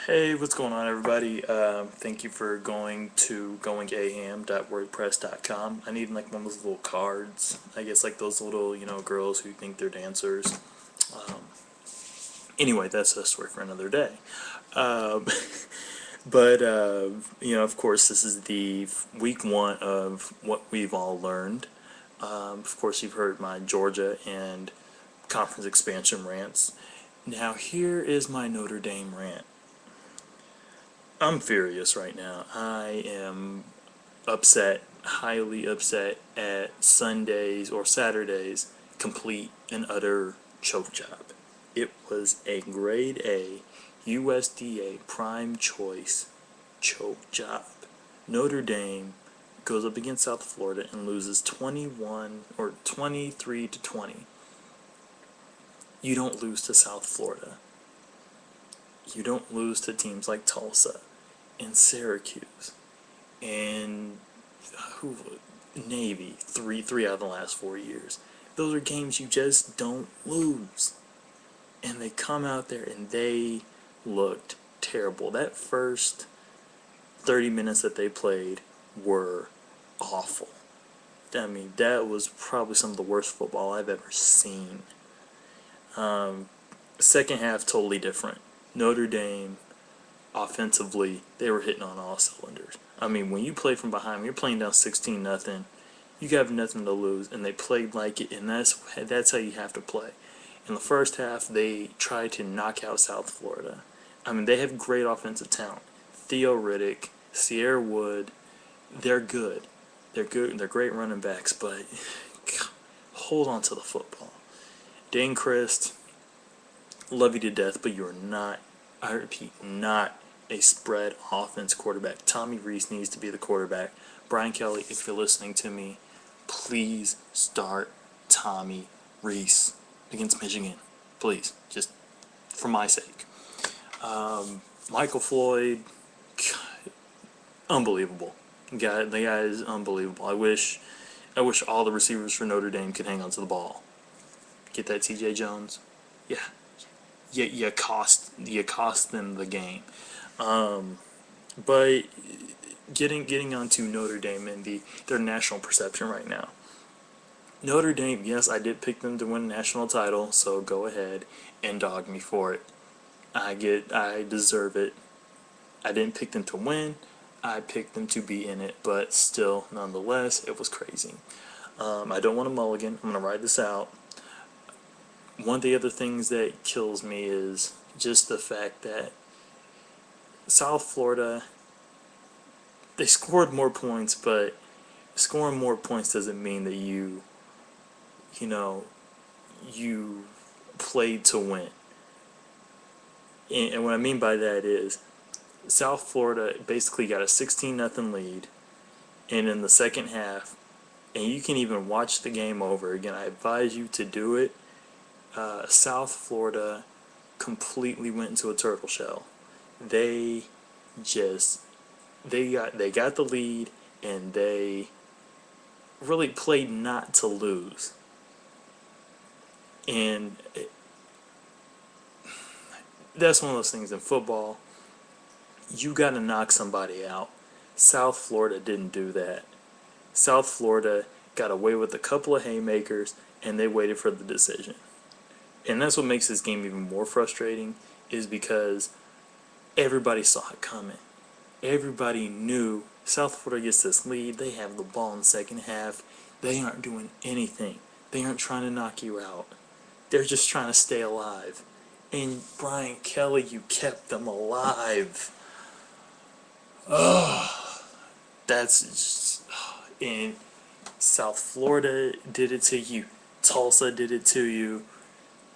Hey, what's going on, everybody? Thank you for going to goingaham.wordpress.com. I need like one of those little cards. I guess like those little, girls who think they're dancers. Um, anyway, that's a story for another day. Um, but of course, this is the week one of what we've all learned. Of course, you've heard my Georgia and conference expansion rants. Now, here is my Notre Dame rant. I'm furious right now. I am upset, highly upset at Sundays or Saturdays complete and utter choke job. It was a grade A USDA prime choice choke job. Notre Dame goes up against South Florida and loses 21 or 23 to 20. You don't lose to South Florida. You don't lose to teams like Tulsa and Syracuse and Navy three out of the last 4 years. Those are games you just don't lose. And they come out there and they looked terrible. That first 30 minutes that they played were awful. I mean, that was probably some of the worst football I've ever seen. Second half, totally different. Notre Dame, offensively, they were hitting on all cylinders. I mean, when you play from behind, when you're playing down 16-0, you have nothing to lose, and they played like it, and that's how you have to play. In the first half, they tried to knock out South Florida. I mean, they have great offensive talent. Theo Riddick, Sierra Wood, they're good. They're good. They're great running backs, but hold on to the football. Dane Christ, love you to death, but you're not, I repeat, not a spread offense quarterback. Tommy Rees needs to be the quarterback. Brian Kelly, if you're listening to me, please start Tommy Rees against Michigan. Please, just for my sake. Michael Floyd, unbelievable. The guy is unbelievable. I wish all the receivers for Notre Dame could hang on to the ball. Get that TJ Jones? Yeah. You cost them the game. But getting onto Notre Dame and their national perception right now. Notre Dame, yes, I did pick them to win a national title, so go ahead and dog me for it. I deserve it. I didn't pick them to win. I picked them to be in it, but still, nonetheless, it was crazy. I don't want a mulligan. I'm going to ride this out. One of the other things that kills me is just the fact that South Florida, they scored more points, but scoring more points doesn't mean that you played to win. And what I mean by that is South Florida basically got a 16-0 lead, and in the second half, and you can even watch the game over again. I advise you to do it. South Florida completely went into a turtle shell. They got the lead, and they really played not to lose. And that's one of those things in football. You got to knock somebody out. South Florida didn't do that. South Florida got away with a couple of haymakers, and they waited for the decision. And that's what makes this game even more frustrating, is because everybody saw it coming. Everybody knew South Florida gets this lead. They have the ball in the second half. They aren't doing anything. They aren't trying to knock you out. They're just trying to stay alive. And Brian Kelly, you kept them alive. That's just... And South Florida did it to you. Tulsa did it to you.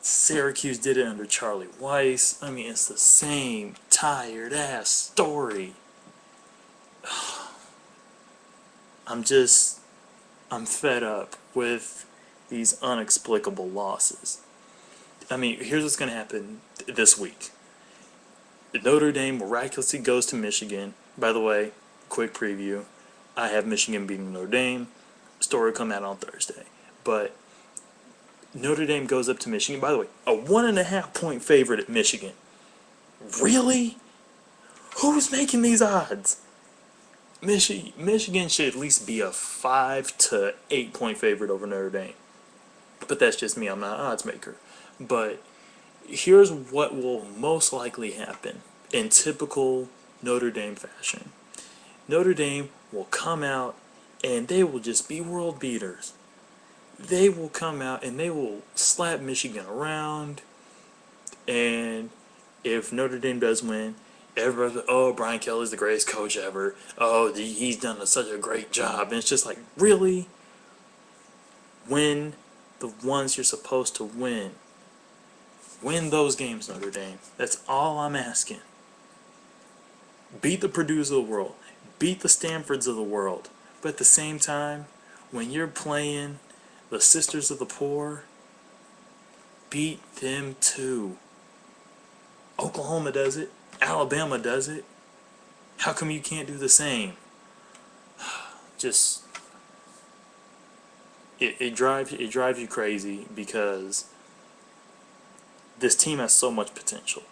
Syracuse did it under Charlie Weiss. I mean, it's the same tired-ass story. I'm fed up with these inexplicable losses. I mean, here's what's going to happen this week. Notre Dame miraculously goes to Michigan. By the way, quick preview. I have Michigan beating Notre Dame. Story will come out on Thursday. But Notre Dame goes up to Michigan. By the way, a 1.5 point favorite at Michigan. Really? Who's making these odds? Michigan should at least be a 5 to 8 point favorite over Notre Dame. But that's just me. I'm not an odds maker. But here's what will most likely happen in typical Notre Dame fashion. Notre Dame will come out and they will just be world beaters. They will come out and they will slap Michigan around. And if Notre Dame does win, everybody's like, oh, Brian Kelly's the greatest coach ever. Oh, he's done such a great job. And it's just like, really? Win the ones you're supposed to win. Win those games, Notre Dame. That's all I'm asking. Beat the Purdue's of the world. Beat the Stanfords of the world. But at the same time, when you're playing the Sisters of the Poor, beat them too. Oklahoma does it. Alabama does it. How come you can't do the same? Just it drives you crazy because this team has so much potential,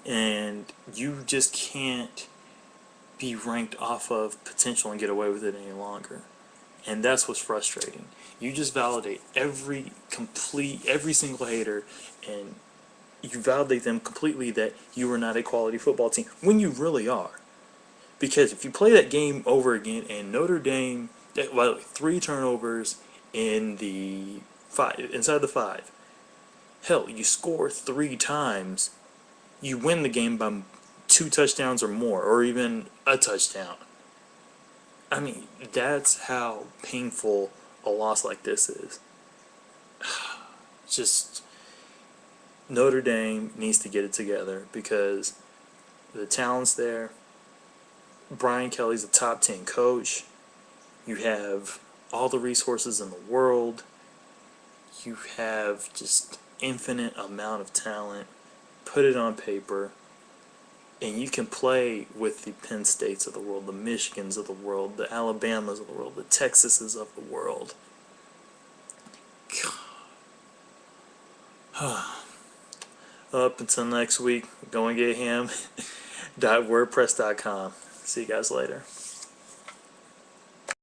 and you just can't be ranked off of potential and get away with it any longer. And that's what's frustrating. You just validate every single hater, and you validate them completely that you are not a quality football team when you really are. Because if you play that game over again and Notre Dame, 3 turnovers in the 5, inside the 5, hell, you score 3 times, you win the game by 2 touchdowns or more, or even a touchdown. I mean, that's how painful a loss like this is. Just Notre Dame needs to get it together because the talent's there. Brian Kelly's a top 10 coach. You have all the resources in the world. You have just infinite amount of talent. Put it on paper, and you can play with the Penn States of the world, the Michigans of the world, the Alabamas of the world, the Texases of the world. Up until next week, go and get ham.wordpress.com. See you guys later.